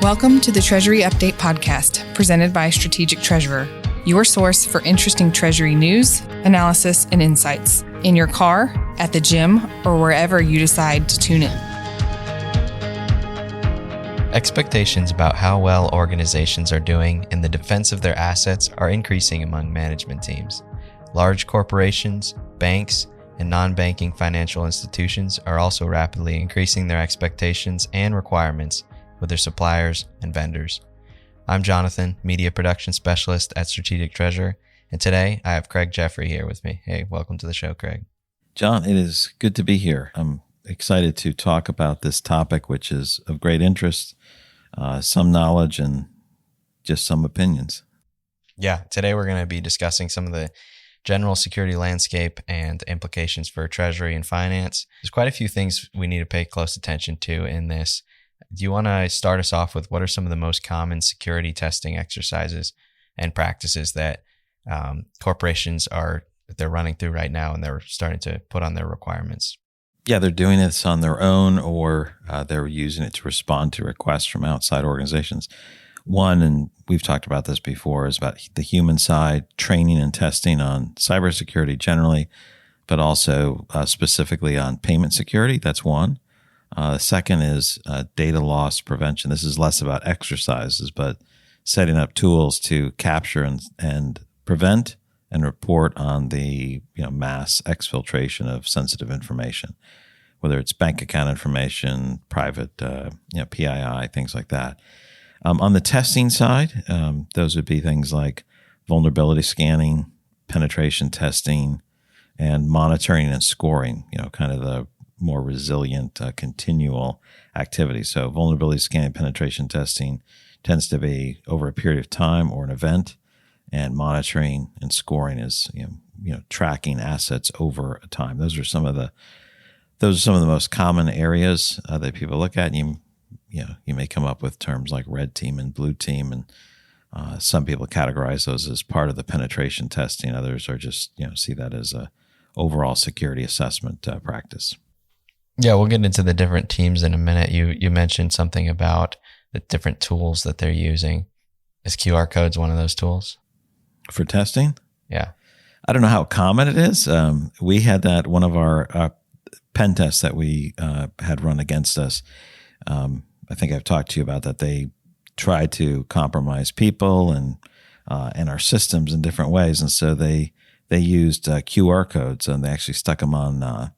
Welcome to the Treasury Update Podcast, presented by Strategic Treasurer, your source for interesting Treasury news, analysis, and insights in your car, at the gym, or wherever you decide to tune in. Expectations about how well organizations are doing in the defense of their assets are increasing among management teams. Large corporations, banks, and non-banking financial institutions are also rapidly increasing their expectations and requirements with their suppliers and vendors. I'm Jonathan, Media Production Specialist at Strategic Treasurer, and today I have Craig Jeffery here with me. Hey, welcome to the show, Craig. John, it is good to be here. I'm excited to talk about this topic, which is of great interest, some knowledge, and just some opinions. Yeah, today we're going to be discussing some of the general security landscape and implications for Treasury and finance. There's quite a few things we need to pay close attention to in this. Do you want to start us off with what are some of the most common security testing exercises and practices that corporations they're running through right now and they're starting to put on their requirements? Yeah, they're doing this on their own, or they're using it to respond to requests from outside organizations. One, and we've talked about this before, is about the human side, training and testing on cybersecurity generally, but also specifically on payment security. That's one. The second is data loss prevention. This is less about exercises, but setting up tools to capture and prevent and report on the mass exfiltration of sensitive information, whether it's bank account information, private PII, things like that. On the testing side, those would be things like vulnerability scanning, penetration testing, and monitoring and scoring, kind of the more resilient, continual activity. So vulnerability scanning, penetration testing tends to be over a period of time or an event, and monitoring and scoring is tracking assets over a time. Those are some of the most common areas that people look at. And you may come up with terms like red team and blue team, and some people categorize those as part of the penetration testing. Others are just see that as a overall security assessment practice. Yeah, we'll get into the different teams in a minute. You mentioned something about the different tools that they're using. Is QR codes one of those tools? For testing? Yeah. I don't know how common it is. We had that one of our pen tests that we had run against us. I think I've talked to you about that. They tried to compromise people and our systems in different ways. And so they used QR codes, and they actually stuck them on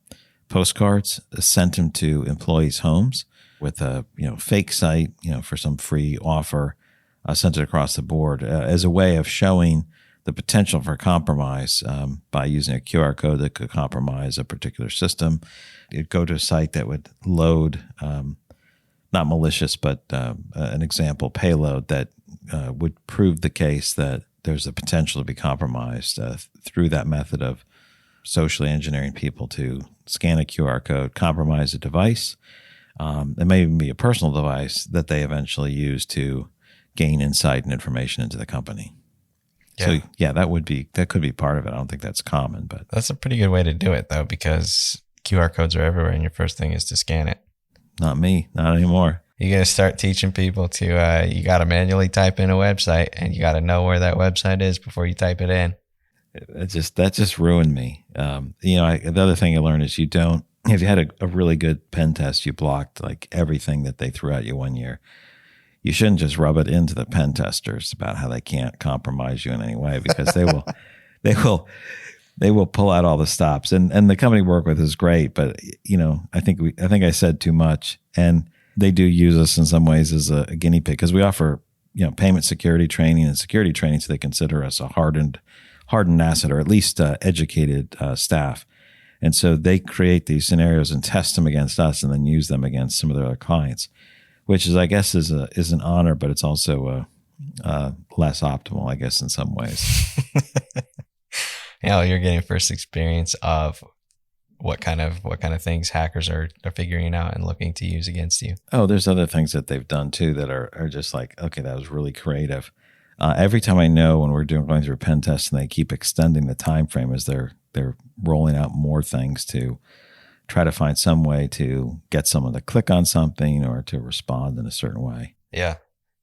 postcards, sent them to employees' homes with a fake site, for some free offer, sent it across the board as a way of showing the potential for compromise by using a QR code that could compromise a particular system. It'd go to a site that would load, not malicious, but an example payload that would prove the case that there's a potential to be compromised through that method of socially engineering people to scan a QR code, compromise a device. It may even be a personal device that they eventually use to gain insight and information into the company. Yeah. So that could be part of it. I don't think that's common, but that's a pretty good way to do it, though, because QR codes are everywhere, and your first thing is to scan it. Not me, not anymore. You got to start teaching people to, you got to manually type in a website, and you got to know where that website is before you type it in. That just ruined me. The other thing I learned is if you had a really good pen test, you blocked like everything that they threw at you one year. You shouldn't just rub it into the pen testers about how they can't compromise you in any way, because they will pull out all the stops. And the company we work with is great, but I think I said too much, and they do use us in some ways as a guinea pig, because we offer payment security training and security training, so they consider us a hardened asset, or at least educated staff. And so they create these scenarios and test them against us, and then use them against some of their other clients, which is, I guess, is an honor, but it's also less optimal, I guess, in some ways. You're getting first experience of what kind of things hackers are figuring out and looking to use against you. Oh, there's other things that they've done too that are just like, okay, that was really creative. Every time I know when we're going through a pen test, and they keep extending the time frame as they're rolling out more things to try to find some way to get someone to click on something or to respond in a certain way. Yeah.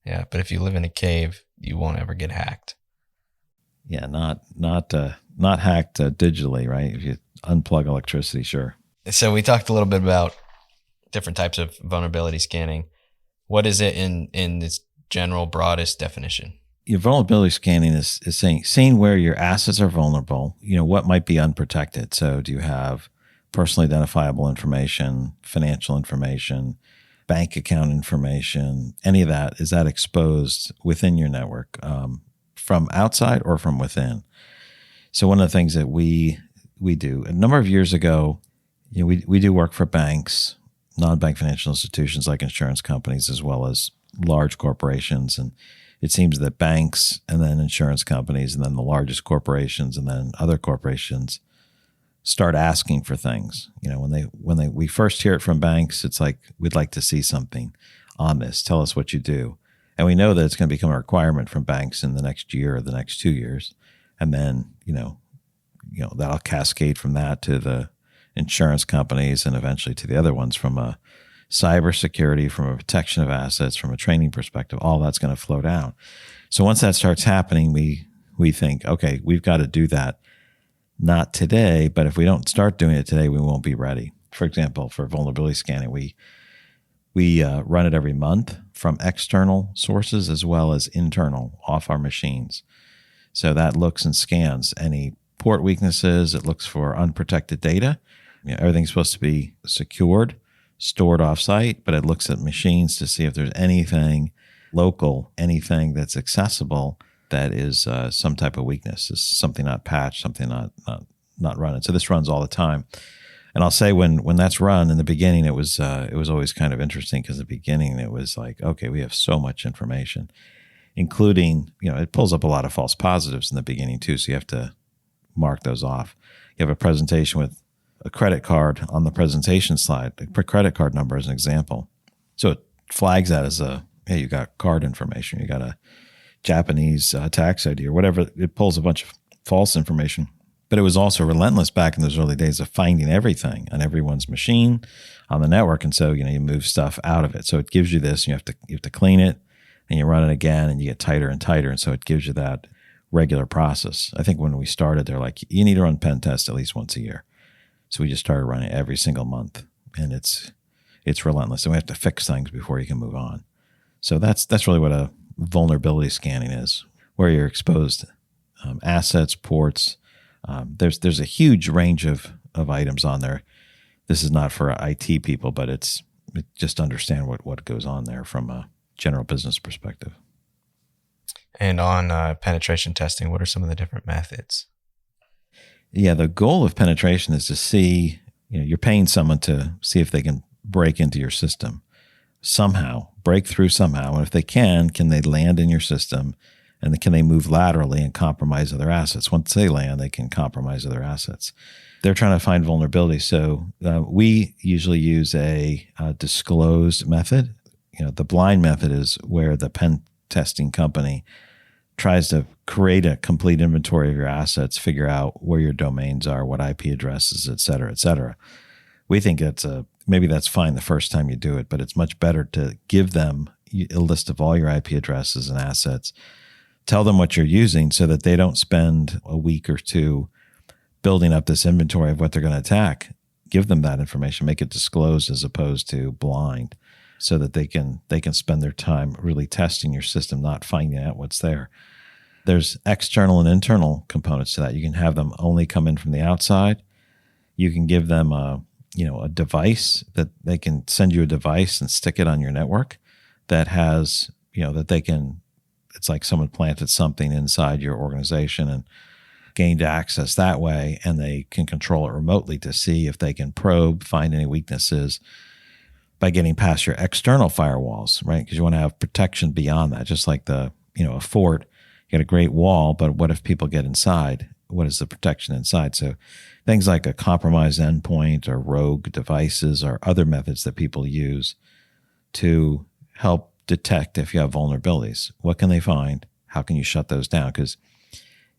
Yeah, but if you live in a cave, you won't ever get hacked. Yeah, not hacked digitally, right? If you unplug electricity, sure. So we talked a little bit about different types of vulnerability scanning. What is it in its general broadest definition? Your vulnerability scanning is seeing where your assets are vulnerable, what might be unprotected. So do you have personally identifiable information, financial information, bank account information, any of that? Is that exposed within your network from outside or from within? So one of the things that we do a number of years ago, we do work for banks, non-bank financial institutions like insurance companies, as well as large corporations. And it seems that banks and then insurance companies and then the largest corporations and then other corporations start asking for things. When we first hear it from banks, it's like, we'd like to see something on this. Tell us what you do. And we know that it's going to become a requirement from banks in the next year or the next 2 years. And then, that'll cascade from that to the insurance companies and eventually to the other ones, from a cybersecurity, from a protection of assets, from a training perspective. All that's going to flow down. So once that starts happening, we think, okay, we've got to do that. Not today, but if we don't start doing it today, we won't be ready. For example, for vulnerability scanning, we run it every month from external sources as well as internal off our machines. So that looks and scans any port weaknesses. It looks for unprotected data. Everything's supposed to be secured, stored offsite, but it looks at machines to see if there's anything local, anything that's accessible that is some type of weakness, is something not patched, something not running. So this runs all the time. And I'll say when that's run in the beginning, it was always kind of interesting, because in the beginning it was like, okay, we have so much information, including, it pulls up a lot of false positives in the beginning too. So you have to mark those off. You have a presentation with a credit card on the presentation slide, a credit card number as an example. So it flags that as hey, you got card information, you got a Japanese tax ID or whatever. It pulls a bunch of false information. But it was also relentless back in those early days of finding everything on everyone's machine on the network. And so, you move stuff out of it. So it gives you this, you have to clean it, and you run it again, and you get tighter and tighter. And so it gives you that regular process. I think when we started, they're like, you need to run pen tests at least once a year. So we just started running every single month, and it's relentless. And we have to fix things before you can move on. So that's really what a vulnerability scanning is, where you're exposed assets, ports. There's a huge range of items on there. This is not for IT people, but it just understand what goes on there from a general business perspective. And on penetration testing, what are some of the different methods? Yeah, the goal of penetration is to see, you're paying someone to see if they can break into your system somehow, break through somehow. And if they can they land in your system, and can they move laterally and compromise other assets? Once they land, they can compromise other assets. They're trying to find vulnerability. So we usually use a disclosed method. The blind method is where the pen testing company tries to create a complete inventory of your assets, figure out where your domains are, what IP addresses, et cetera, et cetera. We think maybe that's fine the first time you do it, but it's much better to give them a list of all your IP addresses and assets. Tell them what you're using so that they don't spend a week or two building up this inventory of what they're going to attack. Give them that information, make it disclosed as opposed to blind, so that they can spend their time really testing your system, not finding out what's there. There's external and internal components to that. You can have them only come in from the outside. You can give them a device that they can send you a device and stick it on your network that has, that they can, it's like someone planted something inside your organization and gained access that way, and they can control it remotely to see if they can probe, find any weaknesses by getting past your external firewalls, right? Because you want to have protection beyond that. Just like a fort, you got a great wall, but what if people get inside? What is the protection inside? So things like a compromised endpoint or rogue devices or other methods that people use to help detect if you have vulnerabilities. What can they find? How can you shut those down? Because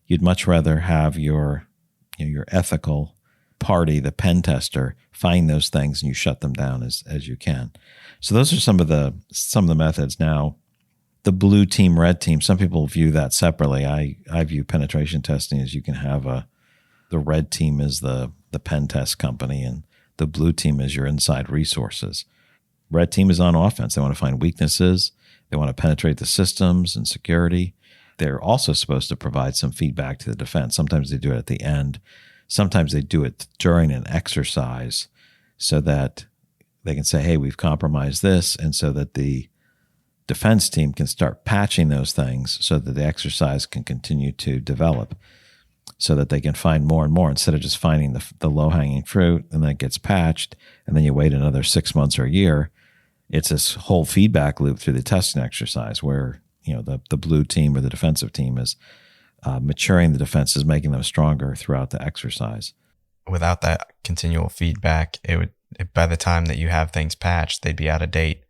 you'd much rather have your ethical party, the pen tester, find those things and you shut them down as you can. So those are some of the methods. Now, the blue team, red team. Some people view that separately. I view penetration testing as you can have the red team is the pen test company and the blue team is your inside resources. Red team is on offense. They want to find weaknesses. They want to penetrate the systems and security. They're also supposed to provide some feedback to the defense. Sometimes they do it at the end. Sometimes they do it during an exercise so that they can say, hey, we've compromised this, and so that the defense team can start patching those things so that the exercise can continue to develop so that they can find more and more instead of just finding the low-hanging fruit and then it gets patched and then you wait another 6 months or a year. It's this whole feedback loop through the testing exercise where the blue team or the defensive team is maturing the defenses, making them stronger throughout the exercise. Without that continual feedback, by the time that you have things patched, they'd be out of date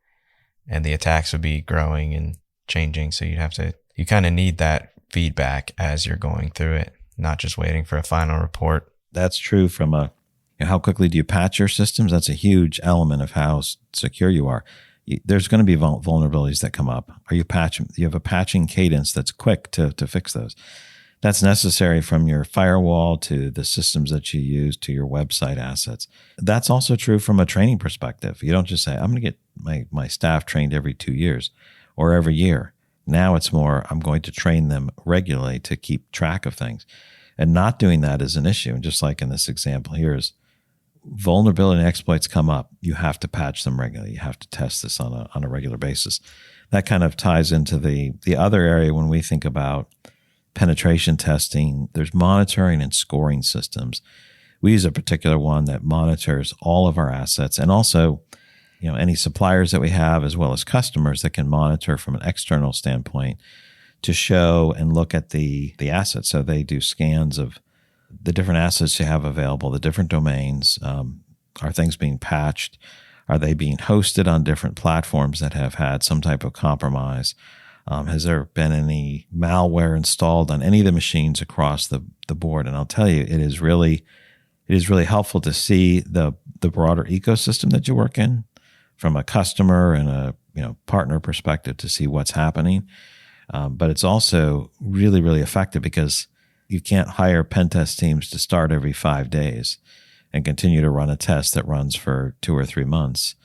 and the attacks would be growing and changing. So you kind of need that feedback as you're going through it, not just waiting for a final report. That's true from how quickly do you patch your systems? That's a huge element of how secure you are. There's going to be vulnerabilities that come up. You have a patching cadence that's quick to fix those. That's necessary from your firewall to the systems that you use to your website assets. That's also true from a training perspective. You don't just say, I'm going to get my staff trained every 2 years or every year. Now it's more, I'm going to train them regularly to keep track of things. And not doing that is an issue. And just like in this example here is vulnerability and exploits come up. You have to patch them regularly. You have to test this on a regular basis. That kind of ties into the other area when we think about penetration testing. There's monitoring and scoring systems. We use a particular one that monitors all of our assets and also, any suppliers that we have as well as customers that can monitor from an external standpoint to show and look at the assets. So they do scans of the different assets you have available, the different domains. Are things being patched? Are they being hosted on different platforms that have had some type of compromise? Has there been any malware installed on any of the machines across the board? And I'll tell you, it is really helpful to see the broader ecosystem that you work in from a customer and a partner perspective to see what's happening. But it's also really, really effective because you can't hire pen test teams to start every 5 days and continue to run a test that runs for 2 or 3 months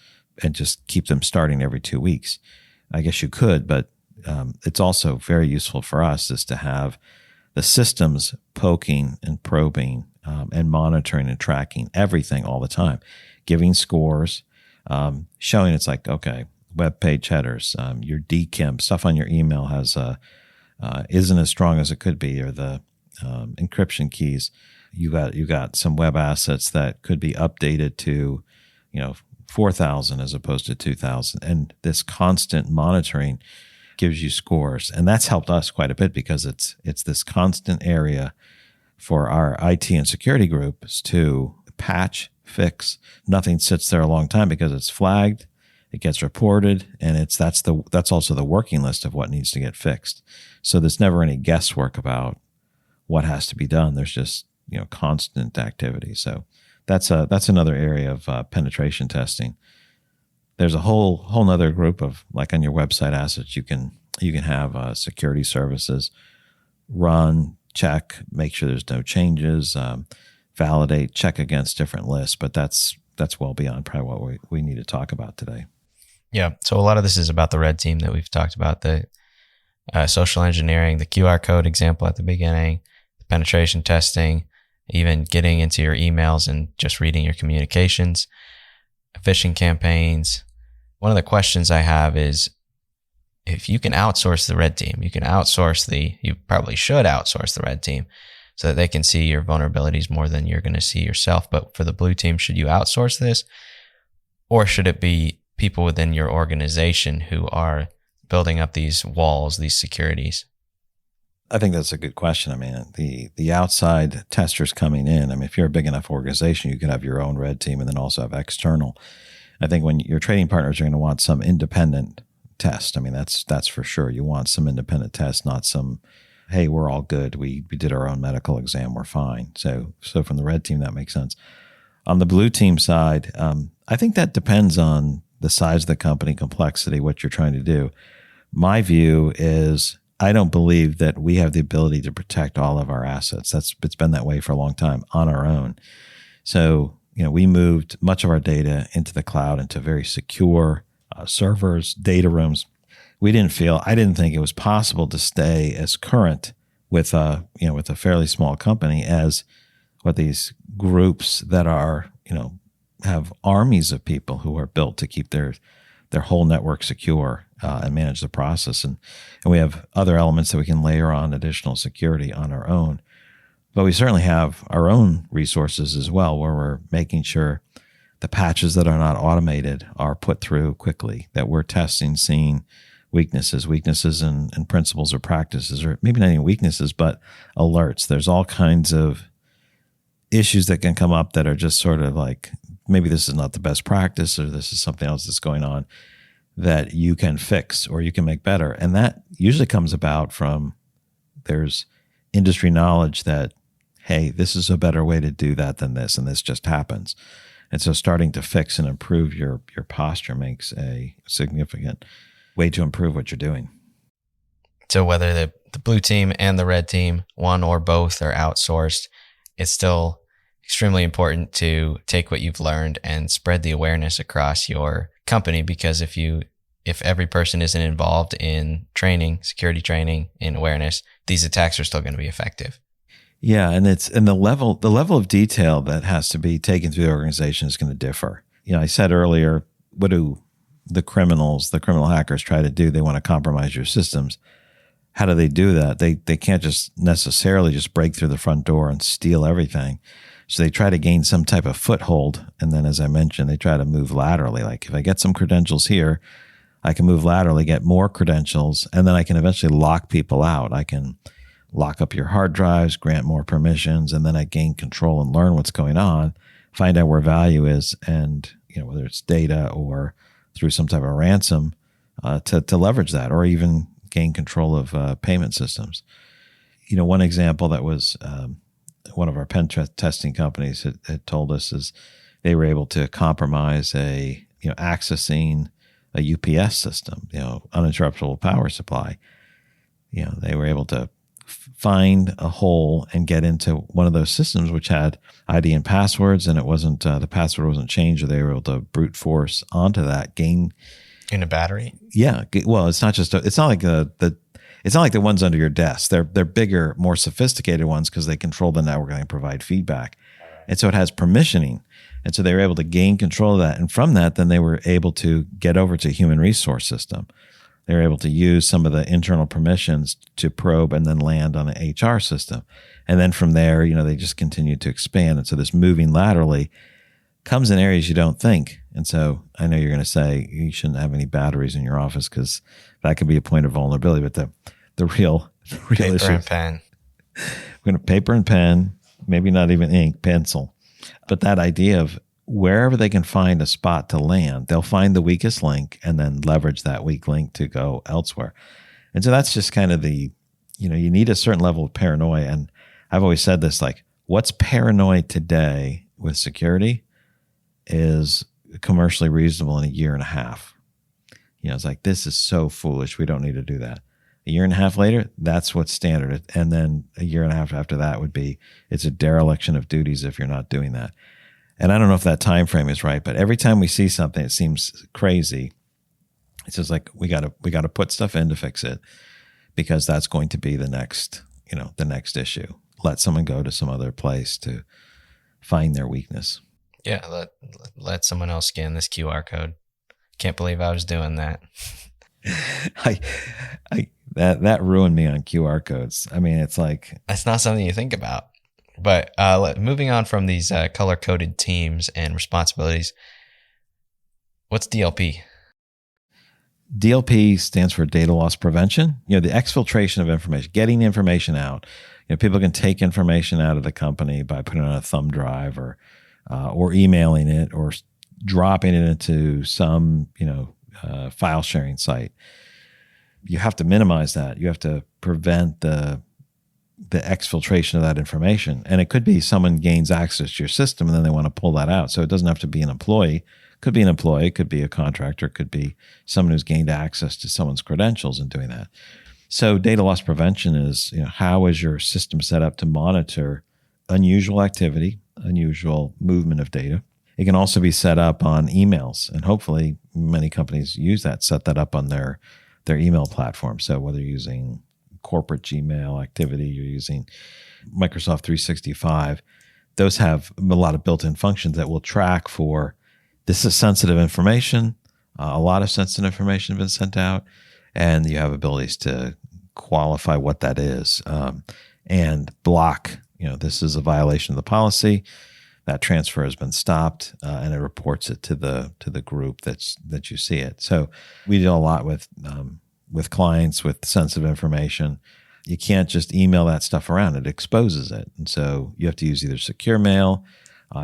and just keep them starting every 2 weeks. I guess you could, but it's also very useful for us is to have the systems poking and probing and monitoring and tracking everything all the time, giving scores, showing it's like, okay, web page headers, your DKIM, stuff on your email has isn't as strong as it could be, or the encryption keys. You got some web assets that could be updated to 4,000 as opposed to 2,000, and this constant monitoring gives you scores. And that's helped us quite a bit because it's this constant area for our IT and security groups to patch, fix. Nothing sits there a long time because it's flagged, it gets reported, and that's also the working list of what needs to get fixed. So there's never any guesswork about what has to be done. There's just constant activity. So that's another area of penetration testing. There's a whole nother group of, like on your website assets, you can have security services run, check, make sure there's no changes, validate, check against different lists. But that's well beyond probably what we need to talk about today. Yeah. So a lot of this is about the red team that we've talked about, the social engineering, the QR code example at the beginning, the penetration testing, even getting into your emails and just reading your communications, phishing campaigns. One of the questions I have is, if you can outsource the red team, you probably should outsource the red team so that they can see your vulnerabilities more than you're going to see yourself. But for the blue team, should you outsource this? Or should it be people within your organization who are building up these walls, these securities? I think that's a good question. I mean, the outside testers coming in, if you're a big enough organization, you could have your own red team and then also have external. I think when your trading partners are going to want some independent test. That's for sure. You want some independent test, not some, hey, we're all good. We did our own medical exam. We're fine. So from the red team, that makes sense. On the blue team side, I think that depends on the size of the company, complexity, what you're trying to do. My view is I don't believe that we have the ability to protect all of our assets. It's been that way for a long time on our own. So, we moved much of our data into the cloud, into very secure servers, data rooms. I didn't think it was possible to stay as current with a fairly small company as what these groups that are, have armies of people who are built to keep their whole network secure and manage the process. And we have other elements that we can layer on additional security on our own. But we certainly have our own resources as well, where we're making sure the patches that are not automated are put through quickly, that we're testing, seeing weaknesses and principles or practices, or maybe not even weaknesses, but alerts. There's all kinds of issues that can come up that are just sort of like, maybe this is not the best practice, or this is something else that's going on that you can fix or you can make better. And that usually comes about from there's industry knowledge that, hey, this is a better way to do that than this, and this just happens. And so starting to fix and improve your posture makes a significant way to improve what you're doing. So whether the blue team and the red team, one or both, are outsourced, it's still extremely important to take what you've learned and spread the awareness across your company, because if every person isn't involved in training, security training, in awareness, these attacks are still going to be effective. Yeah, and the level of detail that has to be taken through the organization is going to differ. I said earlier, what do the criminal hackers try to do? They want to compromise your systems. How do they do that? They can't just necessarily just break through the front door and steal everything. So they try to gain some type of foothold. And then, as I mentioned, they try to move laterally. Like, if I get some credentials here, I can move laterally, get more credentials, and then I can eventually lock people out. I can lock up your hard drives, grant more permissions, and then I gain control and learn what's going on, find out where value is, and whether it's data or through some type of ransom to leverage that, or even gain control of payment systems. One example that was one of our pen testing companies had told us is they were able to compromise accessing a UPS system, uninterruptible power supply. They were able to find a hole and get into one of those systems which had ID and passwords, and it wasn't the password wasn't changed, or they were able to brute force onto that, gain in a battery. Yeah, well, it's not just it's not like the ones under your desk. They're bigger, more sophisticated ones because they control the network and they provide feedback, and so it has permissioning, and so they were able to gain control of that, and from that, then they were able to get over to a human resource system. They were able to use some of the internal permissions to probe and then land on an HR system. And then from there, they just continued to expand. And so this moving laterally comes in areas you don't think. And so I know you're going to say you shouldn't have any batteries in your office because that could be a point of vulnerability. But the real paper issue and pen. We're going to paper and pen, maybe not even ink, pencil. But that idea of wherever they can find a spot to land, they'll find the weakest link and then leverage that weak link to go elsewhere. And so that's just kind of you need a certain level of paranoia. And I've always said this, like, what's paranoid today with security is commercially reasonable in a year and a half. It's like, this is so foolish. We don't need to do that. A year and a half later, that's what's standard. And then a year and a half after that would be, it's a dereliction of duties if you're not doing that. And I don't know if that time frame is right, but every time we see something that seems crazy, it's just like we got to put stuff in to fix it, because that's going to be the next issue. Let someone go to some other place to find their weakness. Yeah, let someone else scan this QR code. Can't believe I was doing that. That ruined me on QR codes. I mean, it's like, that's not something you think about. But moving on from these color-coded teams and responsibilities, what's DLP? DLP stands for data loss prevention. The exfiltration of information, getting information out. People can take information out of the company by putting it on a thumb drive or emailing it or dropping it into some file sharing site. You have to minimize that. You have to prevent the exfiltration of that information. And it could be someone gains access to your system and then they want to pull that out. So it doesn't have to be an employee. It Could be an employee, could be a contractor, could be someone who's gained access to someone's credentials and doing that. So data loss prevention is, how is your system set up to monitor unusual activity, unusual movement of data? It can also be set up on emails, and hopefully many companies use that, set that up on their email platform. So whether you're using corporate Gmail activity, you're using Microsoft 365, those have a lot of built-in functions that will track for this is sensitive information. A lot of sensitive information has been sent out, and you have abilities to qualify what that is and block. This is a violation of the policy. That transfer has been stopped, and it reports it to the group that you see it. So we do a lot with clients with sensitive information. You can't just email that stuff around; it exposes it, and so you have to use either secure mail,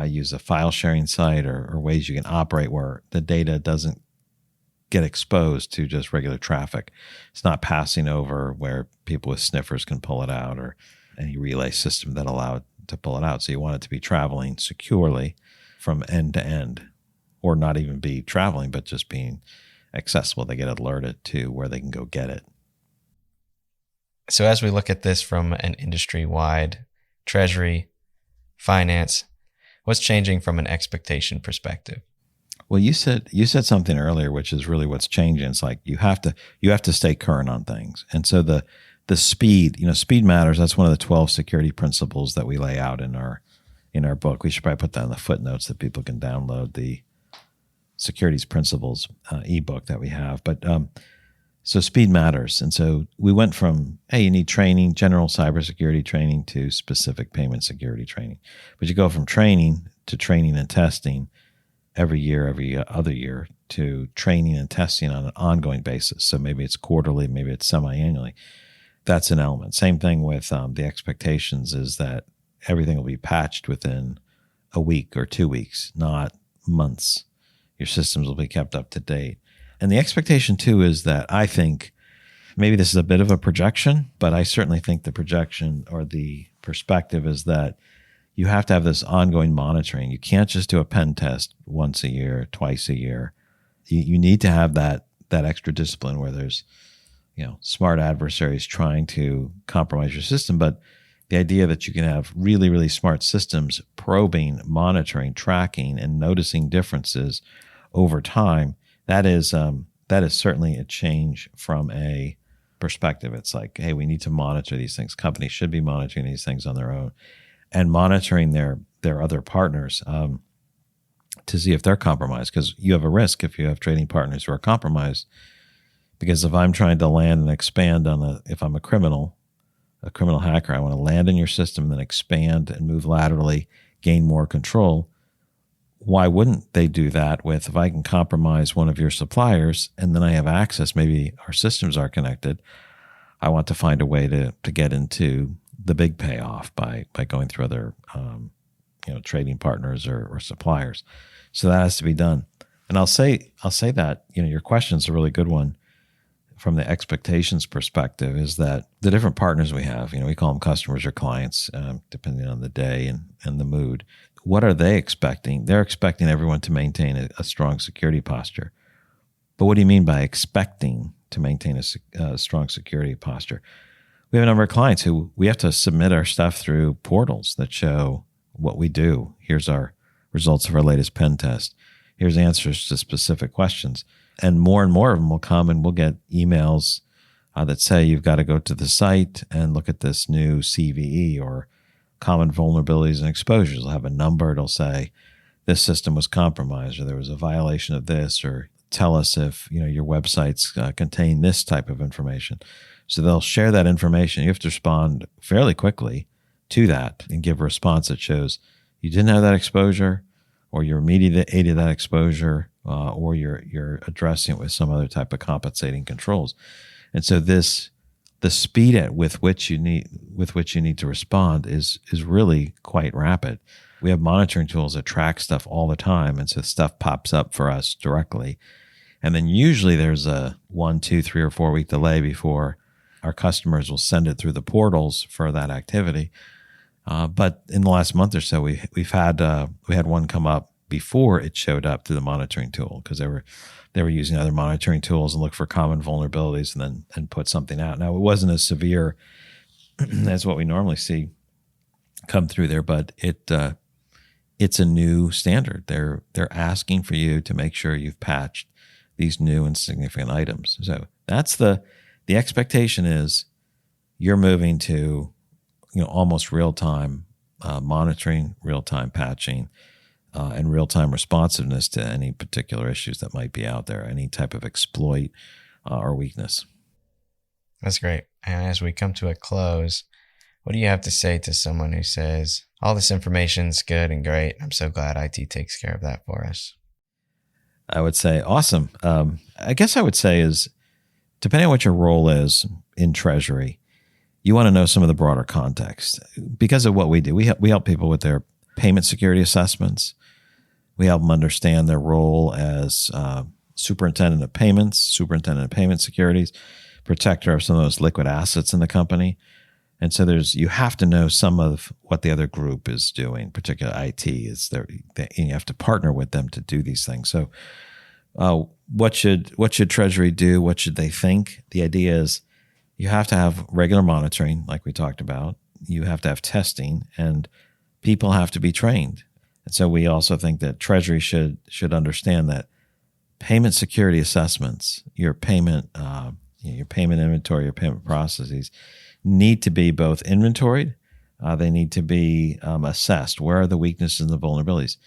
use a file sharing site, or ways you can operate where the data doesn't get exposed to just regular traffic. It's not passing over where people with sniffers can pull it out, or any relay system that allow it to pull it out. So you want it to be traveling securely from end to end, or not even be traveling, but just being accessible. They get alerted to where they can go get it. So as we look at this from an industry-wide, treasury, finance, what's changing from an expectation perspective? Well, you said something earlier, which is really what's changing. It's like you have to stay current on things. And so the speed, speed matters. That's one of the 12 security principles that we lay out in our book. We should probably put that in the footnotes that people can download the securities principles ebook that we have. But so speed matters. And so we went from, hey, you need training, general cybersecurity training, to specific payment security training. But you go from training to training and testing every other year, to training and testing on an ongoing basis. So maybe it's quarterly, maybe it's semi-annually. That's an element. Same thing with the expectations is that everything will be patched within a week or 2 weeks, not months. Your systems will be kept up to date. And the expectation too is that, I think, maybe this is a bit of a projection, but I certainly think the projection or the perspective is that you have to have this ongoing monitoring. You can't just do a pen test once a year, twice a year. You need to have that extra discipline where there's, smart adversaries trying to compromise your system. But the idea that you can have really, really smart systems probing, monitoring, tracking, and noticing differences over time, that is certainly a change from a perspective. It's like, hey, we need to monitor these things. Companies should be monitoring these things on their own, and monitoring their other partners to see if they're compromised, because you have a risk if you have trading partners who are compromised. Because if I'm trying to land and expand if I'm a criminal hacker, I want to land in your system, then expand and move laterally, gain more control. Why wouldn't they do that if I can compromise one of your suppliers and then I have access, maybe our systems are connected, I want to find a way to get into the big payoff by going through other trading partners or suppliers. So that has to be done. And I'll say that your question's a really good one from the expectations perspective, is that the different partners we have, we call them customers or clients, depending on the day and the mood. What are they expecting? They're expecting everyone to maintain a strong security posture. But what do you mean by expecting to maintain a strong security posture? We have a number of clients who we have to submit our stuff through portals that show what we do. Here's our results of our latest pen test. Here's answers to specific questions. And more of them will come, and we'll get emails that say you've got to go to the site and look at this new CVE or common vulnerabilities and exposures. It'll have a number. It'll say this system was compromised, or there was a violation of this, or tell us if your websites contain this type of information. So they'll share that information. You have to respond fairly quickly to that and give a response that shows you didn't have that exposure, or you're remediated that exposure, or you're addressing it with some other type of compensating controls. And so the speed with which you need to respond is really quite rapid. We have monitoring tools that track stuff all the time, and so stuff pops up for us directly. And then usually there's a 1, 2, 3, or 4 week delay before our customers will send it through the portals for that activity. But in the last month or so, we had one come up before it showed up through the monitoring tool, because they were using other monitoring tools and look for common vulnerabilities and put something out. Now, it wasn't as severe as what we normally see come through there, but it's a new standard. They're asking for you to make sure you've patched these new and significant items. So that's the expectation is you're moving to almost real-time monitoring, real-time patching, and real-time responsiveness to any particular issues that might be out there, any type of exploit or weakness. That's great. And as we come to a close, what do you have to say to someone who says, all this information's good and great, I'm so glad IT takes care of that for us? I would say, awesome. I guess I would say is, depending on what your role is in Treasury, you want to know some of the broader context. Because of what we do, we help people with their payment security assessments. We help them understand their role as superintendent of payments, superintendent of payment securities, protector of some of those liquid assets in the company. And so you have to know some of what the other group is doing, particularly IT. You have to partner with them to do these things. So what should Treasury do? What should they think? The idea is you have to have regular monitoring, like we talked about. You have to have testing, and people have to be trained. And so we also think that Treasury should understand that payment security assessments, your payment inventory, your payment processes, need to be both inventoried. They need to be assessed. Where are the weaknesses and the vulnerabilities?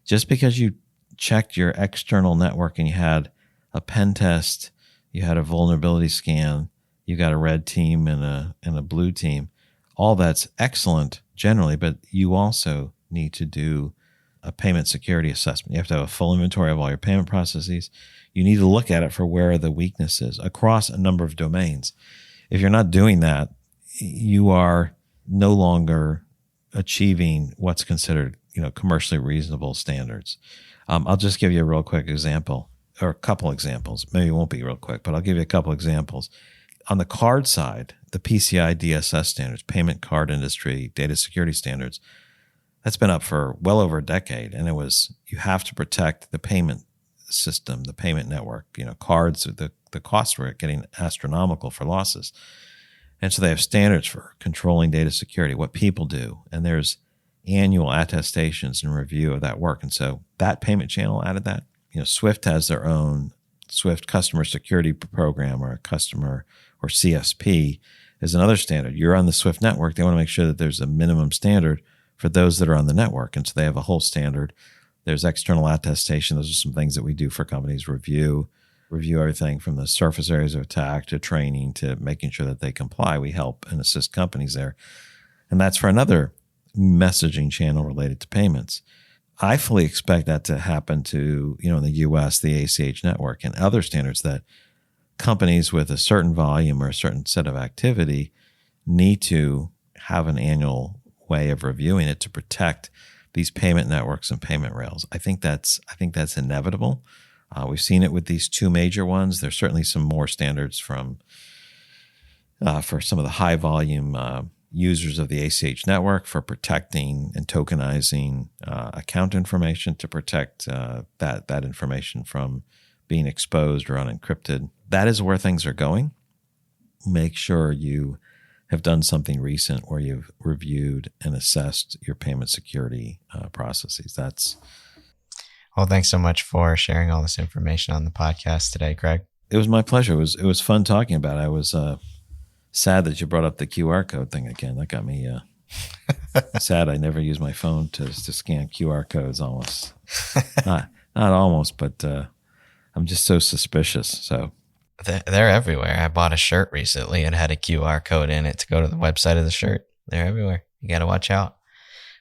Just because you checked your external network and you had a pen test, you had a vulnerability scan, you got a red team and a blue team, all that's excellent generally, but you also need to do a payment security assessment. You have to have a full inventory of all your payment processes. You need to look at it for where are the weaknesses across a number of domains. If you're not doing that, you are no longer achieving what's considered, commercially reasonable standards. I'll just give you a real quick example, or a couple examples. Maybe it won't be real quick, but I'll give you a couple examples. On the card side, the PCI DSS standards, payment card industry data security standards, that's been up for well over a decade. And you have to protect the payment system, the payment network. Cards, the costs were getting astronomical for losses. And so they have standards for controlling data security, what people do. And there's annual attestations and review of that work. And so that payment channel added that. Swift has their own Swift customer security program, or a customer or CSP is another standard. You're on the Swift network. They want to make sure that there's a minimum standard for those that are on the network. And so they have a whole standard. There's external attestation. Those are some things that we do for companies, review everything from the surface areas of attack to training to making sure that they comply. We help and assist companies there. And that's for another messaging channel related to payments. I fully expect that to happen to, in the US, the ACH network and other standards, that companies with a certain volume or a certain set of activity need to have an annual way of reviewing it to protect these payment networks and payment rails. I think that's inevitable. We've seen it with these two major ones. There's certainly some more standards for some of the high volume users of the ACH network for protecting and tokenizing account information to protect that information from being exposed or unencrypted. That is where things are going. Make sure you have done something recent where you've reviewed and assessed your payment security processes. Well, thanks so much for sharing all this information on the podcast today, Greg. It was my pleasure. It was fun talking about it. I was sad that you brought up the QR code thing again. That got me sad. I never use my phone to scan QR codes almost. Not almost, but I'm just so suspicious. So they're everywhere. I bought a shirt recently and had a QR code in it to go to the website of the shirt. They're everywhere. You got to watch out.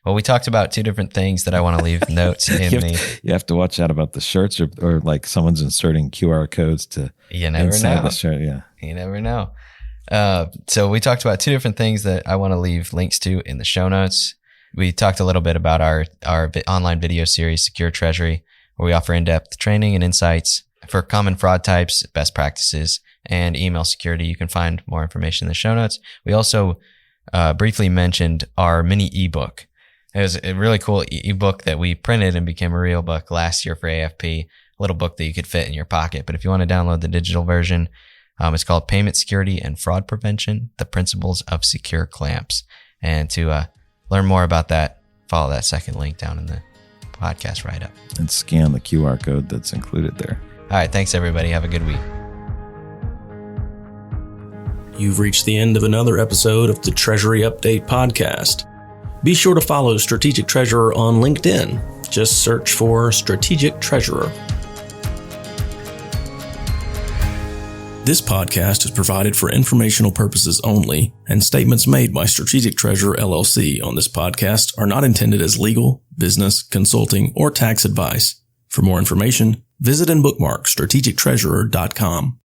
Well, we talked about two different things that I want to leave notes in. You have to watch out about the shirts, or like someone's inserting QR codes to inside the shirt. Yeah, you never know. So we talked about two different things that I want to leave links to in the show notes. We talked a little bit about our online video series, Secure Treasury, where we offer in-depth training and insights for common fraud types, best practices, and email security. You can find more information in the show notes. We also briefly mentioned our mini ebook. It was a really cool ebook that we printed and became a real book last year for AFP, a little book that you could fit in your pocket. But if you want to download the digital version, it's called Payment Security and Fraud Prevention, The Principles of Secure Clamps. And to learn more about that, follow that second link down in the podcast write-up. And scan the QR code that's included there. All right, thanks everybody. Have a good week. You've reached the end of another episode of the Treasury Update podcast. Be sure to follow Strategic Treasurer on LinkedIn. Just search for Strategic Treasurer. This podcast is provided for informational purposes only, and statements made by Strategic Treasurer LLC on this podcast are not intended as legal, business, consulting, or tax advice. For more information, visit and bookmark strategictreasurer.com.